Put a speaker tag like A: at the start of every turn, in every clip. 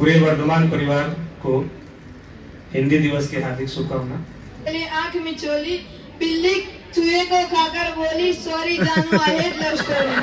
A: पूरे वर्धमान परिवार को हिंदी दिवस की हार्दिक शुभकामना।
B: पहले आंख में चोली, बिल्ली चूहे को खाकर बोली सॉरी जानू I hate love story.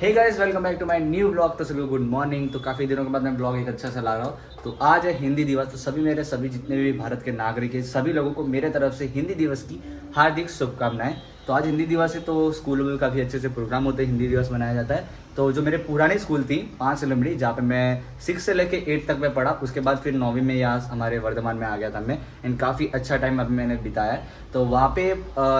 C: Hey guys, welcome back to my new blog. तो सभी को गुड मॉर्निंग। तो काफ़ी दिनों के बाद मैं ब्लॉग एक अच्छा सा ला रहा हूँ। तो आज है हिंदी दिवस। तो सभी जितने भी भारत के नागरिक हैं, सभी लोगों को मेरे तरफ से हिंदी दिवस की हार्दिक शुभकामनाएं। तो आज हिंदी दिवस है, तो स्कूलों में काफ़ी अच्छे से प्रोग्राम होते हैं, हिंदी दिवस मनाया जाता है। तो जो मेरे पुरानी स्कूल थी 5 लमड़ी, जहाँ पे मैं 6 से लेके 8 तक मैं पढ़ा, उसके बाद फिर 9वीं में यहाँ हमारे वर्धमान में आ गया था मैं। एंड काफ़ी अच्छा टाइम अभी मैंने बिताया है। तो वहाँ पे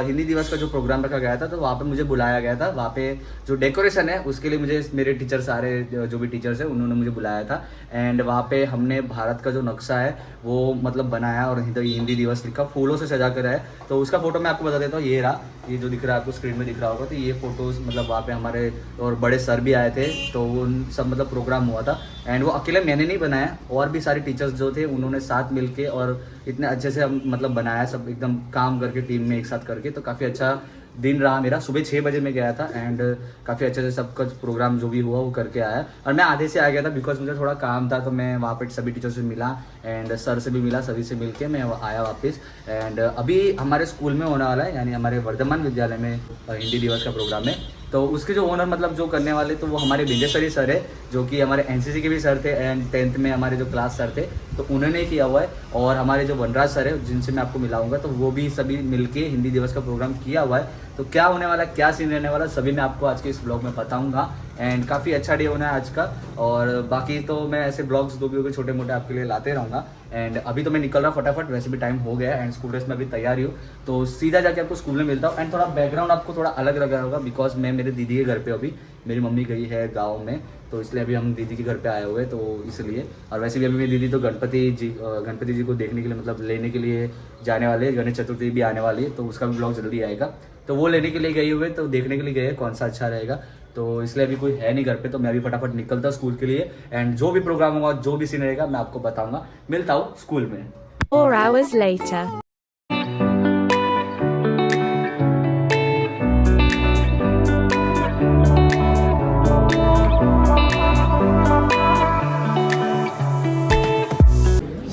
C: हिंदी दिवस का जो प्रोग्राम रखा गया था, तो वहाँ पे मुझे बुलाया गया था। वहाँ पे जो डेकोरेशन है उसके लिए मुझे मेरे टीचर, सारे जो भी टीचर्स हैं, उन्होंने मुझे बुलाया था। एंड वहाँ पे हमने भारत का जो नक्शा है वो मतलब बनाया और हिंदी दिवस लिखा, फूलों से सजा कर है। तो उसका फोटो मैं आपको बता देता हूँ। ये रहा, ये जो दिख रहा है आपको स्क्रीन में दिख रहा होगा। तो ये फोटोज़ मतलब वहाँ पे हमारे और बड़े सर भी आए थे, तो उन सब मतलब प्रोग्राम हुआ था। एंड वो अकेले मैंने नहीं बनाया, और भी सारे टीचर्स जो थे उन्होंने साथ मिलके और इतने अच्छे से हम मतलब बनाया, सब एकदम काम करके टीम में एक साथ करके। तो काफ़ी अच्छा दिन रहा मेरा। सुबह 6 बजे मैं गया था एंड काफ़ी अच्छे से सब कुछ प्रोग्राम जो भी हुआ वो करके आया। और मैं आधे से आ गया था बिकॉज मुझे थोड़ा काम था। तो मैं वहाँ पे सभी टीचर से मिला एंड सर से भी मिला, सभी से मिलके मैं आया वापस। एंड अभी हमारे स्कूल में होने वाला है, यानी हमारे वर्धमान विद्यालय में हिंदी दिवस का प्रोग्राम है। तो उसके जो ओनर मतलब जो करने वाले, तो वो हमारे विजय सर है, जो कि हमारे एनसीसी के भी सर थे एंड 10th में हमारे जो क्लास सर थे, तो उन्होंने किया हुआ है। और हमारे जो वनराज सर है, जिनसे मैं आपको मिलाऊंगा, तो वो भी सभी मिलके हिंदी दिवस का प्रोग्राम किया हुआ है। तो क्या होने वाला, क्या सीन रहने वाला, सभी मैं आपको आज के इस ब्लॉग में बताऊंगा। एंड काफ़ी अच्छा डे होना है आज का। और बाकी तो मैं ऐसे ब्लॉग्स जो भी होंगे छोटे मोटे आपके लिए लाते रहूँगा। एंड अभी तो मैं निकल रहा फटाफट, वैसे भी टाइम हो गया एंड स्कूल ड्रेस में अभी तैयार ही हूँ। तो सीधा जाके आपको स्कूल में मिलता हूँ। एंड थोड़ा बैकग्राउंड आपको थोड़ा अलग लग रहा होगा बिकॉज मैं मेरे दीदी के घर पे, अभी मेरी मम्मी गई है गाँव में, तो इसलिए अभी हम दीदी के घर पे आए हुए, तो इसलिए। और वैसे भी अभी मेरी दीदी तो गणपति जी को देखने के लिए मतलब लेने के लिए जाने वाले हैं। गणेश चतुर्थी भी आने वाली है, तो उसका भी ब्लॉग जल्दी आएगा। तो वो लेने के लिए गए हुए, तो देखने के लिए गए कौन सा अच्छा रहेगा। तो इसलिए अभी कोई है नहीं घर पे, तो मैं अभी फटाफट निकलता हूँ स्कूल के लिए। एंड जो भी प्रोग्राम होगा, जो भी सीन रहेगा, मैं आपको बताऊंगा। मिलता हूँ स्कूल में।
D: 4 hours later.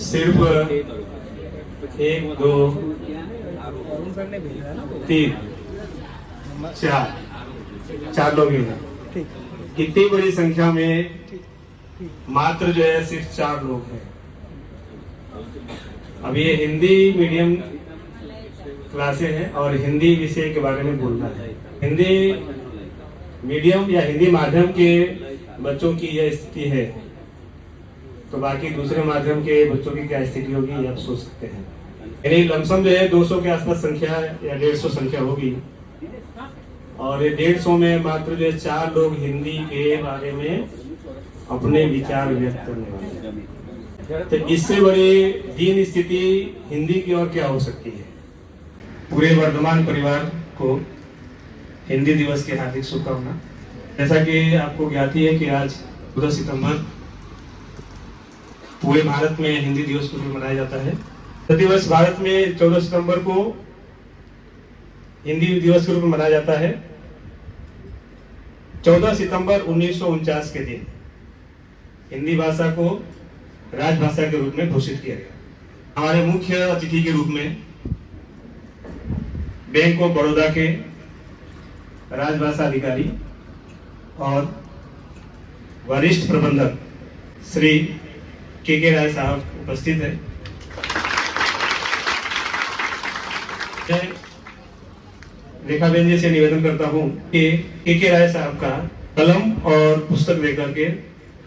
A: सिर्फ 1 2 3 4 लोग ही हैं। इतनी बड़ी संख्या में मात्र जो है सिर्फ 4 लोग हैं। अब ये हिंदी मीडियम क्लासें हैं और हिंदी विषय के बारे में बोलना है। हिंदी मीडियम या हिंदी माध्यम के बच्चों की यह स्थिति है, तो बाकी दूसरे माध्यम के बच्चों की क्या स्थिति होगी, ये आप सोच सकते हैं। यानी लमसम जो है 200 के आसपास संख्या या 150 संख्या होगी। और ये 150 में मात्र जो 4 लोग हिंदी के बारे में अपने विचार व्यक्त करने वाले हैं। तो इससे बड़ी दीन स्थिति हिंदी की और क्या हो सकती है। पूरे वर्धमान परिवार को हिंदी दिवस की हार्दिक शुभकामना। जैसा कि आपको ज्ञात ही है कि आज 14 सितंबर पूरे भारत में हिंदी दिवस के रूप में मनाया जाता है। दिवस भारत में 14 सितंबर को हिंदी दिवस के रूप में मनाया जाता है। 14 सितंबर 1949 के दिन हिंदी भाषा को राजभाषा के रूप में घोषित किया गया। हमारे मुख्य अतिथि के रूप में बैंक ऑफ बड़ौदा के राजभाषा अधिकारी और वरिष्ठ प्रबंधक श्री के राय साहब उपस्थित है। रेखा बेन जी से निवेदन करता हूं कि के राय साहब का कलम और पुस्तक लेकर के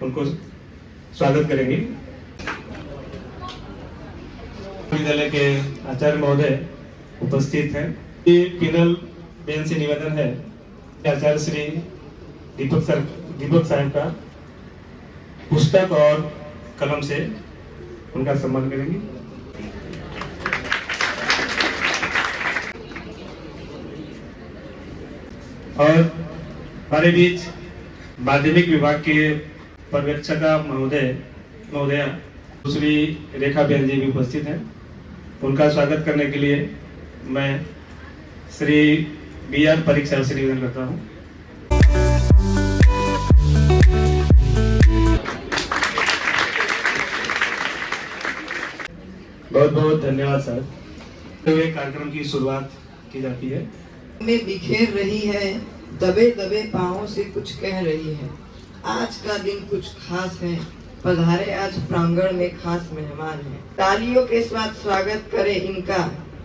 A: उनको स्वागत करेंगे। विद्यालय के आचार्य महोदय उपस्थित हैं। पिनल बेन से निवेदन है आचार्य श्री दीपक साहब का पुस्तक और कलम से उनका सम्मान करेंगे। और हमारे बीच माध्यमिक विभाग के पर्यवेक्षका महोदया दूसरी रेखा बेन जी भी उपस्थित हैं। उनका स्वागत करने के लिए मैं श्री BR परीक्षा से निवेदन करता हूँ। बहुत बहुत धन्यवाद सर। तो ये कार्यक्रम की शुरुआत की जाती है।
E: में बिखेर रही है, दबे दबे पाँवों से कुछ कह रही है। आज का दिन कुछ खास है, पधारे आज प्रांगण में खास मेहमान हैं। तालियों के साथ स्वागत करें इनका,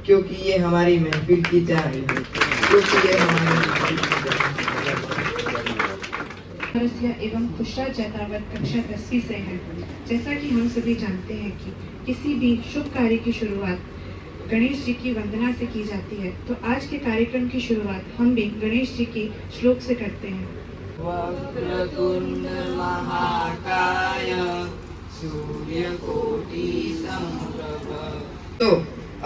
E: क्योंकि ये हमारी महफिल की जान है, क्योंकि ये हमारी महफिल की जान
F: चौरसिया एवं खुशरा चैतावत कक्षा 10वीं से है। जैसा कि हम सभी जानते हैं कि किसी भी शुभ कार्य की शुरुआत गणेश जी की वंदना से की जाती है, तो आज के कार्यक्रम की शुरुआत हम भी गणेश जी की श्लोक से करते हैं।
E: वक्रतुंड महाकाय सूर्यकोटि समप्रभ। तो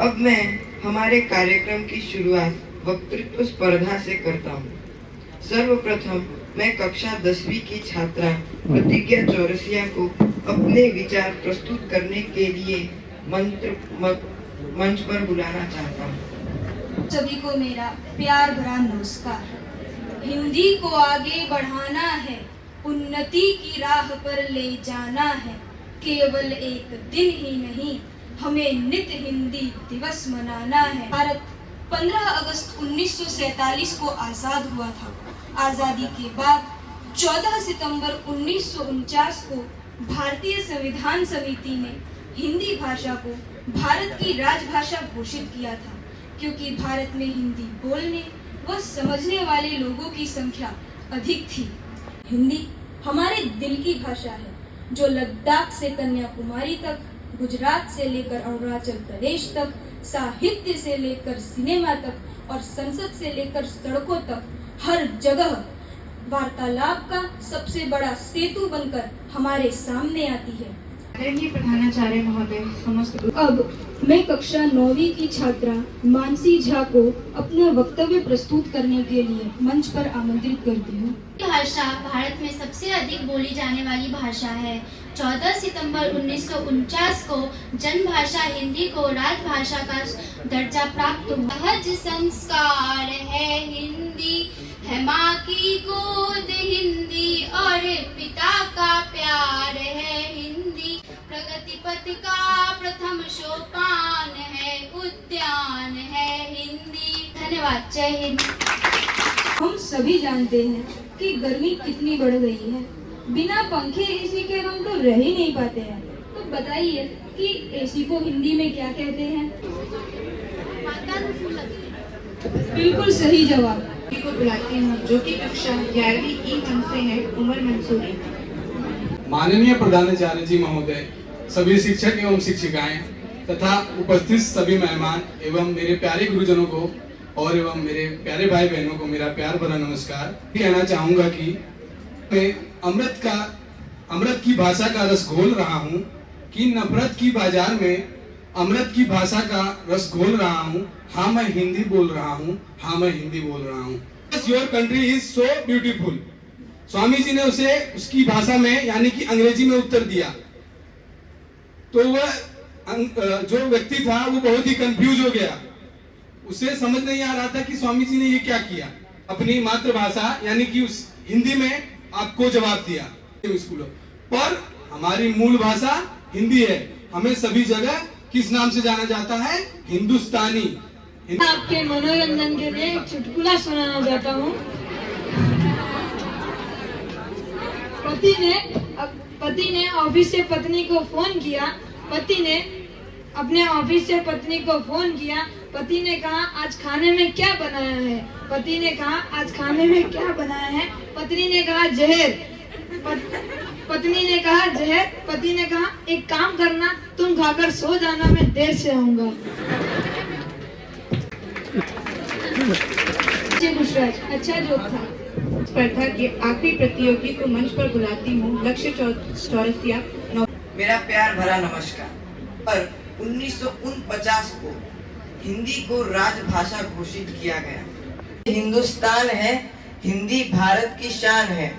E: अब मैं हमारे कार्यक्रम की शुरुआत वक्तृत्व स्पर्धा से करता हूँ। सर्वप्रथम मैं कक्षा 10वीं की छात्रा प्रतिज्ञा चौरसिया को अपने विचार प्रस्तुत करने के लिए मंच पर बुलाना चाहता हूँ।
G: सभी को मेरा प्यार भरा नमस्कार। हिंदी को आगे बढ़ाना है, उन्नति की राह पर ले जाना है। केवल एक दिन ही नहीं, हमें नित्य हिंदी दिवस मनाना है। भारत 15 अगस्त 1947 को आज़ाद हुआ था। आज़ादी के बाद 14 सितंबर 1949 को भारतीय संविधान समिति ने हिंदी भाषा को भारत की राजभाषा घोषित किया था, क्योंकि भारत में हिंदी बोलने व समझने वाले लोगों की संख्या अधिक थी। हिंदी हमारे दिल की भाषा है, जो लद्दाख से कन्याकुमारी तक, गुजरात से लेकर अरुणाचल प्रदेश तक, साहित्य से लेकर सिनेमा तक और संसद से लेकर सड़कों तक हर जगह वार्तालाप का सबसे बड़ा सेतु बनकर हमारे सामने आती है।
F: आदरणीय प्रधानाचार्य महोदय, समस्त
G: अब मैं कक्षा 9वीं की छात्रा मानसी झा को अपना वक्तव्य प्रस्तुत करने के लिए मंच पर आमंत्रित करती हूँ।
H: भाषा भारत में सबसे अधिक बोली जाने वाली भाषा है। 14 सितंबर 1949 को जनभाषा हिंदी को राजभाषा का दर्जा प्राप्त हुआ। सहज संस्कार है हिंदी, है माँ की गोद हिंदी और पिता का प्यार है हिंदी। प्रगति पथ का प्रथम सोपान है, उद्यान है हिंदी। धन्यवाद। जय हिंद।
G: हम सभी जानते हैं कि गर्मी कितनी बढ़ गई है। बिना पंखे एसी के हम तो रह ही नहीं पाते हैं। तो बताइए कि एसी को हिंदी में क्या कहते हैं? बिल्कुल सही जवाब।
F: को बुलाती हूँ, जो कि कक्षा 11वीं E1 से है, उमर मंसूरी।
I: माननीय प्रधानाचार्य जी महोदय, सभी शिक्षक एवं शिक्षिकाएं तथा उपस्थित सभी मेहमान एवं मेरे प्यारे गुरुजनों को और एवं मेरे प्यारे भाई बहनों को मेरा प्यार भरा नमस्कार। कहना चाहूंगा कि मैं अमृत की भाषा का रस घोल रहा हूँ कि नफरत की बाजार में अमृत की भाषा का रस घोल रहा हूँ। हाँ मैं हिंदी बोल रहा हूँ, हाँ मैं हिंदी बोल रहा हूँ। Your country is so beautiful. Swami ji ने उसे उसकी भाषा में यानी कि अंग्रेजी में उत्तर दिया, तो वह जो व्यक्ति था वो बहुत ही कंफ्यूज हो गया। उसे समझ नहीं आ रहा था कि स्वामी जी ने ये क्या किया। अपनी मातृभाषा यानी कि उस हिंदी में आपको जवाब दिया स्कूलों पर। हमारी मूल भाषा हिंदी है। हमें सभी जगह किस नाम से जाना जाता है? हिंदुस्तानी।
B: आपके मनोरंजन के लिए एक चुटकुला सुनाना चाहता हूँ। पति ने ऑफिस से पत्नी को फोन किया। पति ने अपने ऑफिस से पत्नी को फोन किया। पति ने कहा आज खाने में क्या बनाया है? पति ने कहा आज खाने में क्या बनाया है? पत्नी ने कहा जहर। पत्नी ने कहा जहर। पति ने कहा एक काम करना, तुम खाकर सो जाना, मैं देर से आऊंगा।
F: अच्छा जोक था। स्पर्धा के आखिरी प्रतियोगी को मंच पर बुलाती हूँ। लक्ष्य चौरसिया।
E: मेरा प्यार भरा नमस्कार। पर 1949 को हिंदी को राजभाषा घोषित किया गया। हिंदुस्तान है, हिंदी भारत की शान है।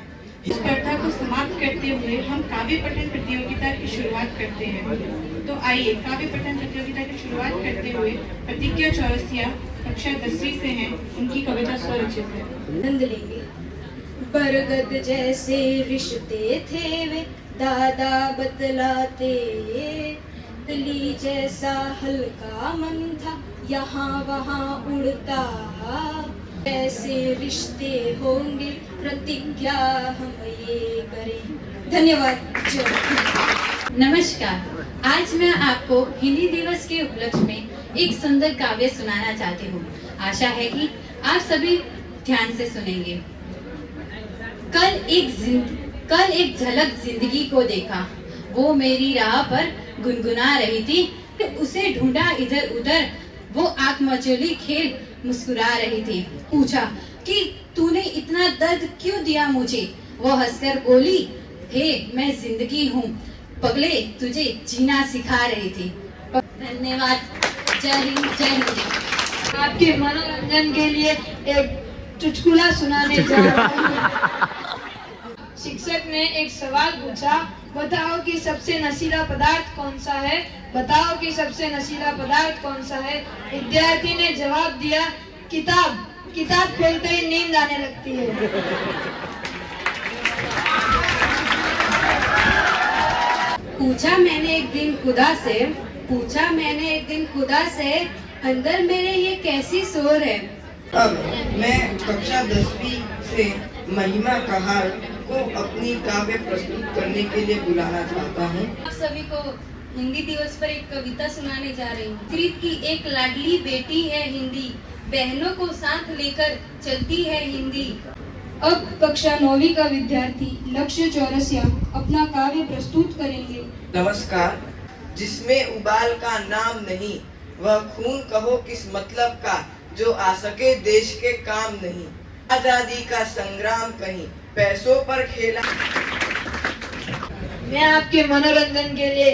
F: स्पर्धा को समाप्त करते हुए हम काव्य पठन प्रतियोगिता की शुरुआत करते हैं। तो आइए काव्य पठन प्रतियोगिता की शुरुआत करते हुए प्रतिज्ञा चौरसिया कक्षा 10वीं से हैं, उनकी कविता स्वरचित है।
G: आनंद लेंगे। बरगद जैसे रिश्ते थे वे दादा बतलाते, तितली जैसा हल्का मन था, यहाँ वहाँ उड़ता। ऐसे रिश्ते होंगे, प्रतिज्ञा हम ये करें। धन्यवाद। जय हिंद।
J: नमस्कार, आज मैं आपको हिंदी दिवस के उपलक्ष्य में एक सुंदर काव्य सुनाना चाहती हूँ। आशा है कि आप सभी ध्यान से सुनेंगे। कल एक झलक जिंदगी को देखा, वो मेरी राह पर गुनगुना रही थी, तो उसे ढूंढा इधर उधर, वो आंख मचोली खेल मुस्कुरा रही थी। पूछा कि तूने इतना दर्द क्यों दिया मुझे? वो हंसकर बोली, हे मैं जिंदगी हूँ, पगले तुझे जीना सिखा रही थी। धन्यवाद। जय हिंद, जय हिंद।
B: आपके मनोरंजन के लिए एक चुटकुला सुनाने जा रहा हूँ। शिक्षक ने एक सवाल पूछा, बताओ कि सबसे नशीला पदार्थ कौन सा है? बताओ कि सबसे नशीला पदार्थ कौन सा है? विद्यार्थी ने जवाब दिया, किताब। किताब खोलते ही नींद आने लगती है।
J: पूछा मैंने एक दिन खुदा से, अंदर मेरे ये कैसी शोर है?
E: अब मैं कक्षा 10वीं से महिमा कहार को अपनी काव्य प्रस्तुत करने के लिए बुलाना चाहता हूँ।
G: आप सभी को हिंदी दिवस पर एक कविता सुनाने जा रही हूँ। संस्कृत की एक लाडली बेटी है हिंदी, बहनों को साथ लेकर चलती है हिंदी। अब कक्षा 9वीं का विद्यार्थी लक्ष्य चौरसिया अपना काव्य प्रस्तुत करेंगे।
E: नमस्कार। जिसमें उबाल का नाम नहीं, वह खून कहो किस मतलब का, जो आ सके देश के काम नहीं। आजादी का संग्राम कहीं पैसों पर खेला।
B: मैं आपके मनोरंजन के लिए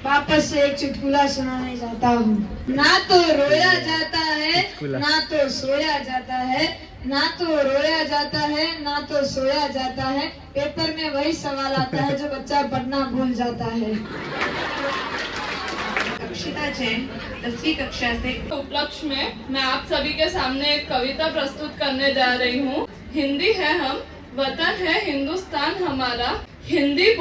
B: वापस से एक चुटकुला सुनाने जाता हूँ। ना तो रोया जाता है, ना तो सोया जाता है, ना तो रोया जाता है, ना तो सोया जाता है। पेपर में वही सवाल आता है जो बच्चा पढ़ना भूल जाता है।
F: अक्षिता जैन 10वीं कक्षा से।
K: उपलक्ष्य में मैं आप सभी के सामने एक कविता प्रस्तुत करने जा रही हूँ। हिंदी है हम, वतन है हिंदुस्तान हमारा। हिंदी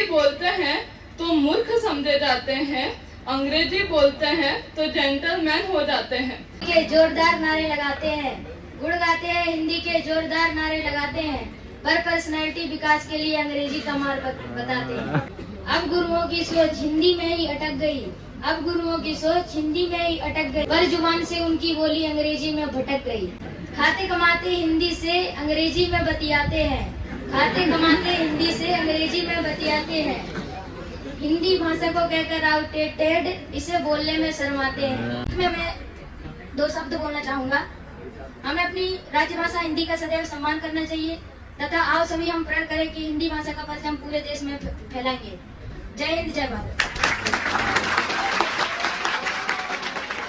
K: बोलते हैं तो मूर्ख समझे जाते हैं, अंग्रेजी बोलते हैं तो जेंटलमैन हो जाते हैं।
H: के जोरदार नारे लगाते हैं, गुण गाते हैं, हिंदी के जोरदार नारे लगाते हैं, पर पर्सनैलिटी विकास के लिए अंग्रेजी का मार्ग बताते हैं। अब गुरुओं की सोच हिंदी में ही अटक गई, पर जुबान से उनकी बोली अंग्रेजी में भटक गई। खाते कमाते हिंदी से अंग्रेजी में बतियाते हैं, हिंदी भाषा को कहकर आउटडेटेड, इसे बोलने में शर्माते हैं। मैं 2 शब्द बोलना चाहूँगा। हमें अपनी राजभाषा हिंदी का सदैव सम्मान करना चाहिए तथा आओ सभी हम प्रण करें कि हिंदी भाषा का परचम पूरे देश में फैलाएंगे। जय हिंद, जय भारत।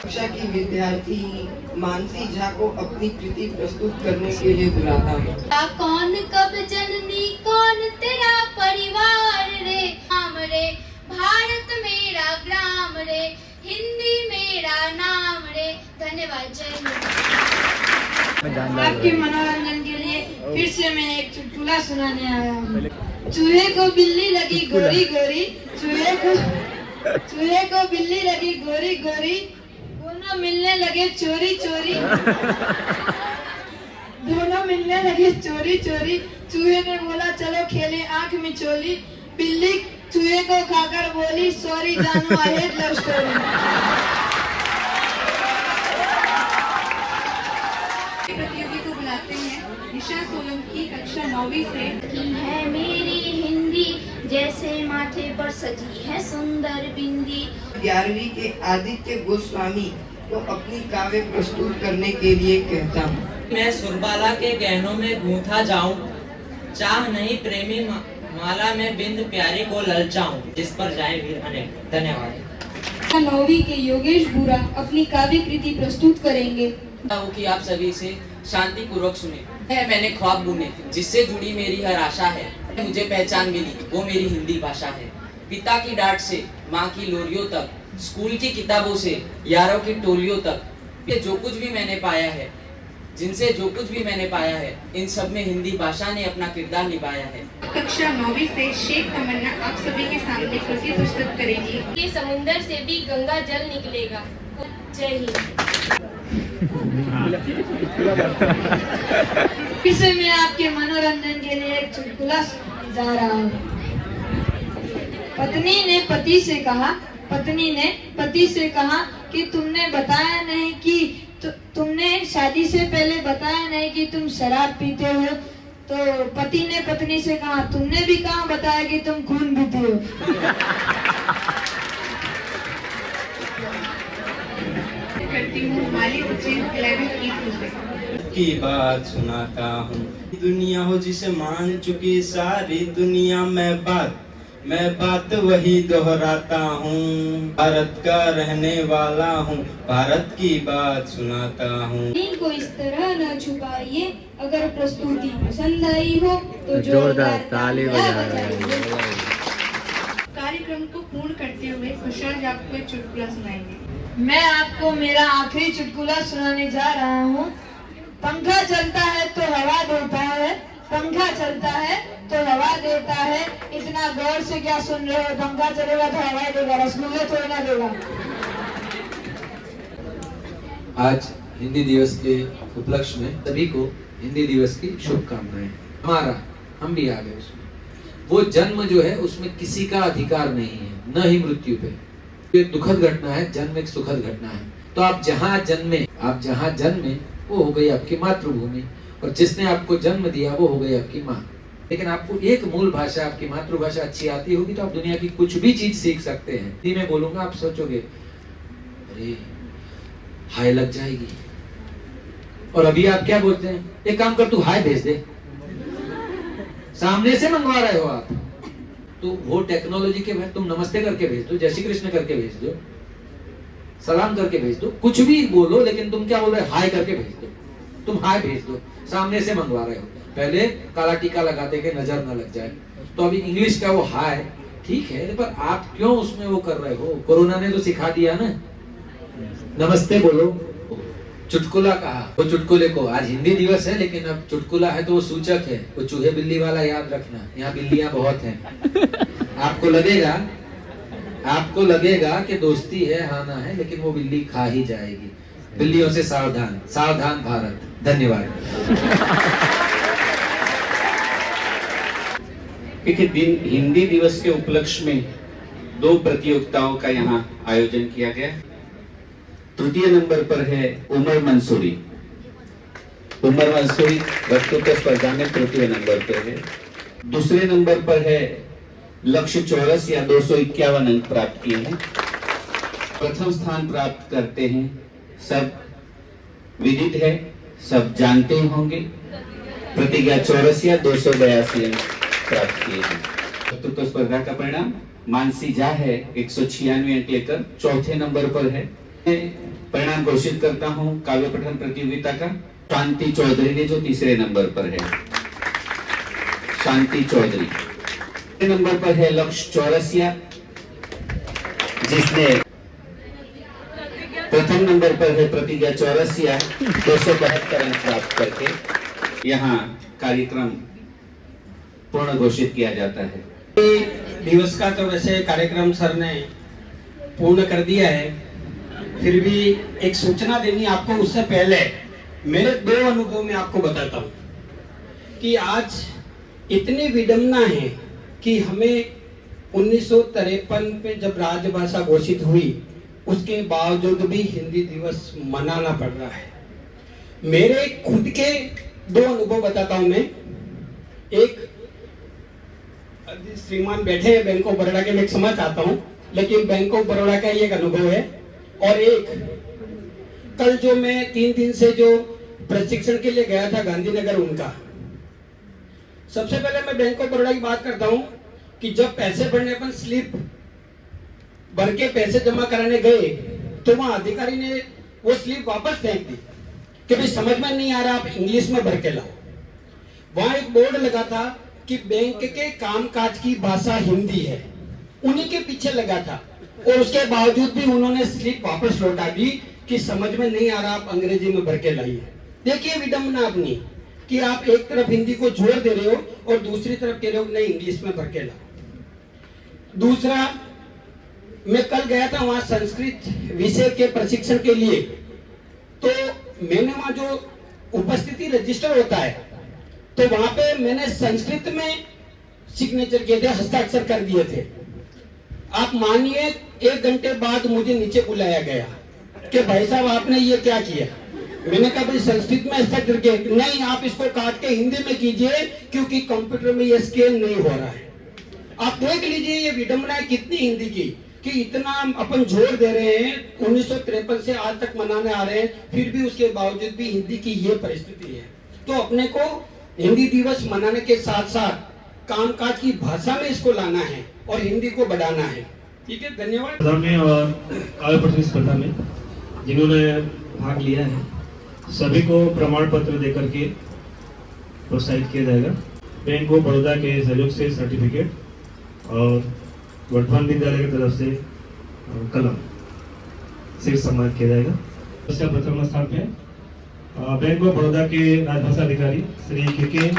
E: कक्षा की विद्यार्थी मानसी झा को अपनी कृति प्रस्तुत करने के लिए बुलाता हूँ।
H: कौन कब जननी कौन तेरा परिवार रे, नाम रे भारत मेरा ग्राम रे, हिंदी मेरा नाम रे। धन्यवाद। जय हिंद।
B: आपके मनोरंजन के लिए फिर से मैं एक चुटकुला सुनाने आया हूँ। चूहे को बिल्ली लगी गोरी गोरी, चूहे को बिल्ली लगी गोरी गोरी, दोनों मिलने लगे चोरी चोरी। चूहे ने बोला चलो खेले आंख मिचोली, बिल्ली चूहे को खाकर बोली सॉरी जानू आई हेट लव स्टोरी।
F: प्रतियोगी को बुलाते हैं। निशा सोलंकी कक्षा 9वीं से।
H: है मेरी हिंदी जैसे माथे पर सजी है सुंदर बिंदी।
E: 11वीं के आदित्य गोस्वामी को अपनी काव्य प्रस्तुत करने के लिए कहता हूँ।
L: मैं सुरबाला के गहनों में गूंथा जाऊं, चाह नहीं प्रेमी माला में बिंद प्यारी को ललचाऊं, जिस पर जाए वीर अनेक। धन्यवाद।
G: 9वीं के योगेश बुरा अपनी काव्य कृति प्रस्तुत करेंगे।
L: कि आप सभी से शांति पूर्वक सुने। मैंने ख्वाब बुने जिससे जुड़ी मेरी हर आशा है, मुझे पहचान मिली वो मेरी हिंदी भाषा है। पिता की डांट से माँ की लोरियों तक, स्कूल की किताबों से यारों की टोलियों तक, ये जो कुछ भी मैंने पाया है जिनसे जो कुछ भी मैंने पाया है, इन सब में हिंदी भाषा ने अपना किरदार निभाया है।
F: कक्षा 9वीं से शेख तमन्ना आप सभी के सामने कृति प्रस्तुत करेगी।
G: ये समुंदर से भी गंगा जल निकलेगा। जय हिंद।
B: इसे मैं आपके मनोरंजन के लिए एक चुटकुला सुनाने जा रहा हूँ। पत्नी ने पति से कहा कि तुमने बताया नहीं कि तुमने शादी से पहले बताया नहीं कि तुम शराब पीते हो। तो पति ने पत्नी से कहा, तुमने भी कहाँ बताया कि तुम खून पीते हो।
F: करती हूँ माली सचिन 11th E2 से।
M: की बात सुनाता हूँ, दुनिया हो जिसे मान चुकी सारी दुनिया, मैं बात वही दोहराता हूँ। भारत का रहने वाला हूँ, भारत की बात सुनाता हूँ।
G: को इस तरह न छुपाइए, अगर प्रस्तुति पसंद आई हो तो जोरदार ताली बजाइए।
F: कार्यक्रम को पूर्ण करते हुए खुशहाल आपको एक चुटकुला सुनाएंगे।
B: मैं आपको मेरा आखिरी चुटकुला सुनाने जा रहा हूँ। पंखा चलता है तो हवा देता है, पंखा चलता है तो हवा देता है। इतना गौर से क्या सुन रहे हो? पंखा चलेगा तो हवा देगा, रसगुल्ले थोड़ी ना देगा।
N: आज हिंदी दिवस के उपलक्ष्य में सभी को हिंदी दिवस की शुभकामनाएं। हम भी आ गए उसमें। वो जन्म जो है उसमें किसी का अधिकार नहीं है, न ही मृत्यु पे। ये दुखद घटना है, जन्म एक सुखद घटना है। तो आप जहाँ जन्मे वो हो गई आपकी मातृभूमि, और जिसने आपको जन्म दिया वो हो गई आपकी माँ। लेकिन आपको एक मूल भाषा, आपकी मातृभाषा अच्छी आती होगी तो आप दुनिया की कुछ भी चीज सीख सकते हैं। हिंदी में बोलूंगा, आप सोचोगे अरे हाय लग जाएगी, और अभी आप क्या बोलते हैं, एक काम कर तू हाय भेज दे, सामने से मंगवा रहे हो आप। तो वो टेक्नोलॉजी के बाद तुम नमस्ते करके भेज दो, जय श्री कृष्ण करके भेज दो, सलाम करके भेज दो, कुछ भी बोलो, लेकिन तुम क्या बोल रहे हो, हाय करके भेज दो। तुम हाय भेज दो, सामने से मंगवा रहे हो। पहले काला टीका लगाते के नजर न लग जाए। तो अभी इंग्लिश का वो हाय ठीक है, पर आप क्यों उसमें वो कर रहे हो? कोरोना ने तो सिखा दिया ना, नमस्ते बोलो। चुटकुला कहा, वो चुटकुले को, आज हिंदी दिवस है लेकिन अब चुटकुला है तो वो सूचक है। वो चूहे बिल्ली वाला याद रखना, यहाँ बिल्लियां बहुत हैं। आपको लगेगा कि दोस्ती है, हाँ ना है, लेकिन वो बिल्ली खा ही जाएगी। बिल्लियों से सावधान, सावधान भारत। धन्यवाद।
O: हिंदी दिवस के उपलक्ष्य में 2 प्रतियोगिताओं का यहाँ आयोजन किया गया। तृतीय नंबर पर है उमर मंसूरी वक्तृत्व स्पर्धा में तृतीय नंबर पर है। दूसरे नंबर पर है लक्ष्य चौरस या 251 अंक प्राप्त किए हैं। प्रथम स्थान प्राप्त करते हैं, सब विदित है, सब जानते ही होंगे, प्रतिज्ञा चौरसिया 282 अंक प्राप्त किए हैं। वक्तृत्व स्पर्धा का परिणाम मानसी झा है 196 अंक लेकर चौथे नंबर पर है। परिणाम घोषित करता हूं काव्य पठन प्रतियोगिता का। शांति चौधरी ने जो तीसरे नंबर पर है, शांति चौधरी। नंबर पर है लक्ष्य चौरसिया, जिसने प्रथम नंबर पर है प्रतिज्ञा चौरसिया 272 अंक प्राप्त करके यहाँ कार्यक्रम पूर्ण घोषित किया जाता है।
P: दिवस का तो वैसे कार्यक्रम सर ने पूर्ण कर दिया है, फिर भी एक सूचना देनी आपको। उससे पहले मेरे 2 अनुभव में आपको बताता हूँ कि आज इतनी विडंबना है कि हमें 1953 पे जब राजभाषा घोषित हुई, उसके बावजूद भी हिंदी दिवस मनाना पड़ रहा है। मेरे खुद के 2 अनुभव बताता हूं मैं। एक श्रीमान बैठे हैं बैंक ऑफ बड़ौदा के, मैं समझ आता हूं, लेकिन बैंक ऑफ बड़ौदा का ये एक अनुभव है। और एक कल जो मैं 3 दिन से जो प्रशिक्षण के लिए गया था गांधीनगर, उनका सबसे पहले मैं बैंक ऑफ बड़ौदा की बात करता हूं कि जब पैसे भरने पर स्लिप भर के पैसे जमा कराने गए तो वहां अधिकारी ने वो स्लिप वापस फेंक दी कि भाई समझ में नहीं आ रहा, आप इंग्लिश में भर के लाओ। वहां एक बोर्ड लगा था कि बैंक के कामकाज की भाषा हिंदी है, उन्हीं के पीछे लगा था, और उसके बावजूद भी उन्होंने स्लिप वापस लौटा दी कि समझ में नहीं आ रहा, आप अंग्रेजी में भर के लाइए। देखिए विडम्बना अपनी कि आप एक तरफ हिंदी को जोड़ दे रहे हो और दूसरी तरफ कह रहे हो नहीं इंग्लिश में भर के लाओ। दूसरा, मैं कल गया था वहां संस्कृत विषय के प्रशिक्षण के लिए, तो मैंने वहां जो उपस्थिति रजिस्टर होता है तो वहां पे मैंने संस्कृत में सिग्नेचर किए थे, हस्ताक्षर कर दिए थे। आप मानिए 1 घंटे बाद मुझे नीचे बुलाया गया कि भाई साहब आपने ये क्या किया। मैंने कहा भाई संस्कृत में हस्ताक्षर किया, नहीं आप इसको काट के हिंदी में कीजिए क्योंकि कंप्यूटर में ये स्कैन नहीं हो रहा है। आप देख लीजिए ये विडम्बना है कितनी हिंदी की, कि इतना अपन जोर दे रहे हैं, 1953 से आज तक मनाने आ रहे हैं, फिर भी उसके बावजूद भी हिंदी की ये परिस्थिति है। तो अपने को हिंदी दिवस मनाने के साथ साथ कामकाज की भाषा में इसको लाना है और हिंदी को बढ़ाना है। ठीक है, धन्यवाद।
A: में और काव्य प्रतियोगिता स्पर्धा में जिन्होंने भाग लिया है सभी को प्रमाण पत्र देकर के प्रोत्साहित किया जाएगा। बैंक ऑफ बड़ौदा के सहयोग से सर्टिफिकेट और वर्धमान विद्यालय की तरफ से कलम से सम्मानित किया जाएगा। उसका प्रथम स्थान पे बैंक ऑफ बड़ौदा के राजभाषा अधिकारी श्री के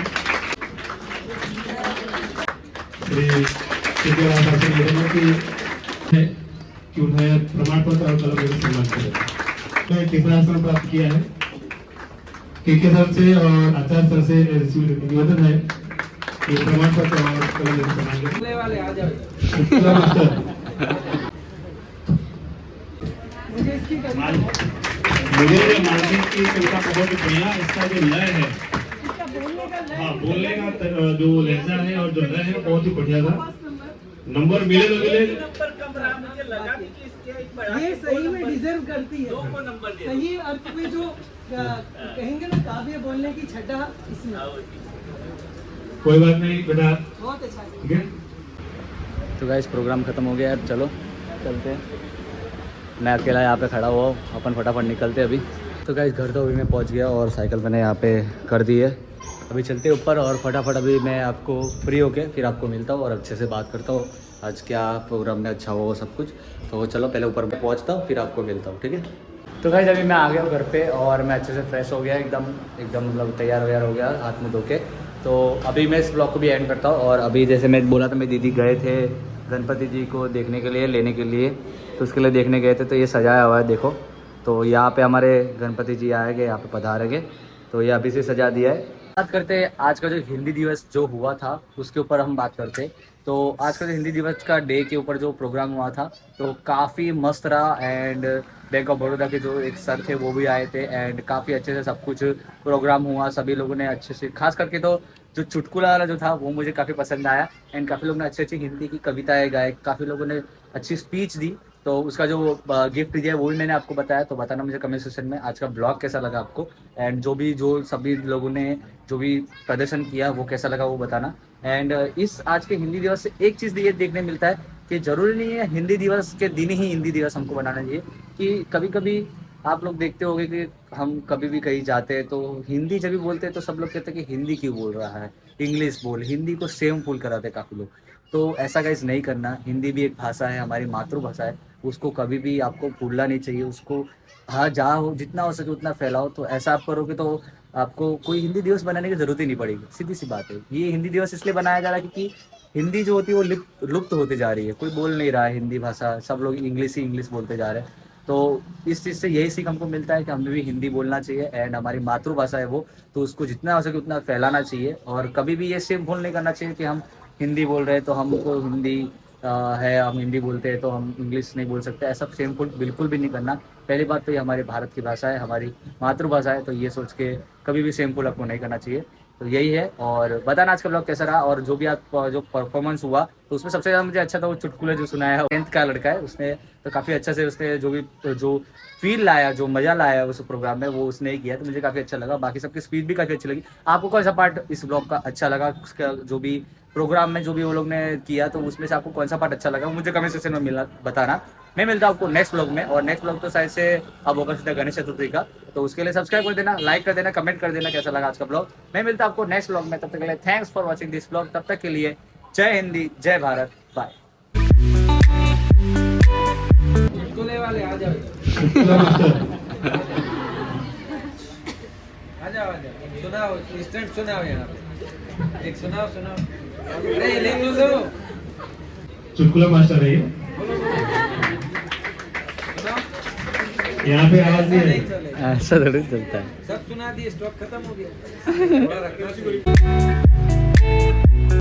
A: कि उन्हें प्रमाण पत्र और कलम से सम्मानित किया जाएगा। तीसरा स्थान प्राप्त किया है के सर से और आचार्य सर से निवेदन है कि प्रमाण पत्र और कलम से सम्मानित वाले आ जाओ। मुझे मार्केट की कविता बहुत बढ़िया, इसका जो लय है, हाँ बोलने का जो लहजा है और जो लय है बहुत ही बढ़िया था। नंबर मिले तो मिले,
Q: ये सही में डिजर्व करती है। सही अर्थ में जो कहेंगे ना काव्य बोलने की छटा इसमें।
A: कोई बात नहीं बेटा,
Q: बहुत अच्छा,
A: ठीक है।
C: तो गाइस प्रोग्राम ख़त्म हो गया, अब चलो चलते हैं। मैं अकेला यहाँ पे खड़ा हुआ, अपन फटाफट निकलते अभी। तो गाइस घर तो अभी मैं पहुँच गया और साइकिल मैंने यहाँ पे कर दी है। अभी चलते ऊपर और फटाफट अभी मैं आपको फ्री होके फिर आपको मिलता हूँ और अच्छे से बात करता हूँ आज क्या प्रोग्राम में अच्छा हुआ सब कुछ। तो चलो पहले ऊपर मैं पहुँचता हूँ फिर आपको मिलता हूँ, ठीक है। तो गाइस अभी मैं आ गया हूँ घर पे और मैं अच्छे से फ्रेश हो गया, एकदम मतलब तैयार वैयार हो गया हाथ मुँह धो के। तो अभी मैं इस ब्लॉग को भी एंड करता हूँ। और अभी जैसे मैं बोला था मेरी दीदी गए थे गणपति जी को देखने के लिए, लेने के लिए, तो उसके लिए देखने गए थे। तो ये सजाया हुआ है देखो, तो यहाँ पे हमारे गणपति जी आएंगे, यहाँ पे पधारेंगे, तो ये अभी से सजा दिया है। बात करते हैं आज का जो हिंदी दिवस जो हुआ था उसके ऊपर हम बात करते हैं। तो आज का जो हिंदी दिवस का डे के ऊपर जो प्रोग्राम हुआ था तो काफ़ी मस्त रहा। एंड बैंक ऑफ बड़ौदा के जो एक सर थे वो भी आए थे एंड काफ़ी अच्छे से सब कुछ प्रोग्राम हुआ। सभी लोगों ने अच्छे से, खास करके तो जो चुटकुला वाला जो था वो मुझे काफ़ी पसंद आया। एंड काफ़ी लोगों ने अच्छी अच्छी हिंदी की कविताएं गाए, काफ़ी लोगों ने अच्छी स्पीच दी। तो उसका जो गिफ्ट दिया है वो भी मैंने आपको बताया, तो बताना मुझे कमेंट सेक्शन में आज का ब्लॉग कैसा लगा आपको। एंड जो सभी लोगों ने जो भी प्रदर्शन किया वो कैसा लगा वो बताना। एंड इस आज के हिंदी दिवस से एक चीज़ ये देखने मिलता है कि ज़रूरी नहीं है हिंदी दिवस के दिन ही हिंदी दिवस हमको बनाना चाहिए। कि कभी कभी आप लोग देखते होंगे कि हम कभी भी कहीं जाते हैं तो हिंदी जब भी बोलते हैं तो सब लोग कहते हैं कि हिंदी क्यों बोल रहा है, इंग्लिश बोल, हिंदी को सेम फुल कराते हैं काफ़ी लोग। तो ऐसा गाइस नहीं करना, हिंदी भी एक भाषा है, हमारी मातृभाषा है, उसको कभी भी आपको भूलना नहीं चाहिए। उसको हाँ जहाँ हो जितना हो सके उतना फैलाओ। तो ऐसा आप करोगे तो आपको कोई हिंदी दिवस बनाने की ज़रूरत ही नहीं पड़ेगी, सीधी सी बात है। ये हिंदी दिवस इसलिए बनाया जा रहा है क्योंकि हिंदी जो होती है वो लुप्त होती जा रही है, कोई बोल नहीं रहा है हिंदी भाषा, सब लोग इंग्लिश ही इंग्लिश बोलते जा रहे हैं। तो इस चीज़ से यही सीख हमको मिलता है कि हमें भी हिंदी बोलना चाहिए। एंड हमारी मातृभाषा है वो, तो उसको जितना हो सके उतना फैलाना चाहिए। और कभी भी ये सेम भूल नहीं करना चाहिए कि हम हिंदी बोल रहे हैं तो हमको हिंदी है, हम हिंदी बोलते हैं तो हम इंग्लिश नहीं बोल सकते, ऐसा सेम फुल बिल्कुल भी नहीं करना। पहली बात तो ये हमारे भारत की भाषा है, हमारी मातृभाषा है, तो ये सोच के कभी भी सेम फुल आपको नहीं करना चाहिए। तो यही है। और बताना आज का ब्लॉग कैसा रहा और जो भी आप जो परफॉर्मेंस हुआ तो उसमें सबसे ज़्यादा मुझे अच्छा था वो चुटकुले जो सुनाया है, 10th का लड़का है, उसने तो काफ़ी अच्छा से उसने जो फील लाया, जो मज़ा लाया उस प्रोग्राम में वो उसने ही किया, तो मुझे काफ़ी अच्छा लगा। बाकी सबकी स्पीच भी काफ़ी अच्छी लगी। आपको कौन सा पार्ट इस ब्लॉग का अच्छा लगा, उसका जो भी प्रोग्राम में जो भी वो लोग ने किया तो उसमें से आपको कौन सा पार्ट अच्छा लगा मुझे कमेंट सेक्शन में बताना। मैं मिलता हूँ आपको नेक्स्ट ब्लॉग में, और नेक्स्ट ब्लॉग तो शायद से अब होगा सीधा गणेश चतुर्थी का, तो उसके लिए सब्सक्राइब कर देना, लाइक कर देना, कमेंट कर देना कैसा लगा आज का ब्लॉग। मैं मिलता हूँ आपको नेक्स्ट ब्लॉग में, तब तक के लिए thanks for watching this blog. तब तक के लिए जय हिंदी, जय भारत, बाय।
P: वाले आ जाओ।
N: सुनाओ, इंस्टेंट सुनाओ यहाँ पे, एक सुनाओ सुनाओ, अरे ले लो,
A: चुटकुला मास्टर है ये। यहाँ पे आवाज नहीं है,
C: ऐसा थोड़ी चलता है।
N: सब सुना दिए, स्टॉक खत्म हो गया, थोड़ा रखना चाहिए।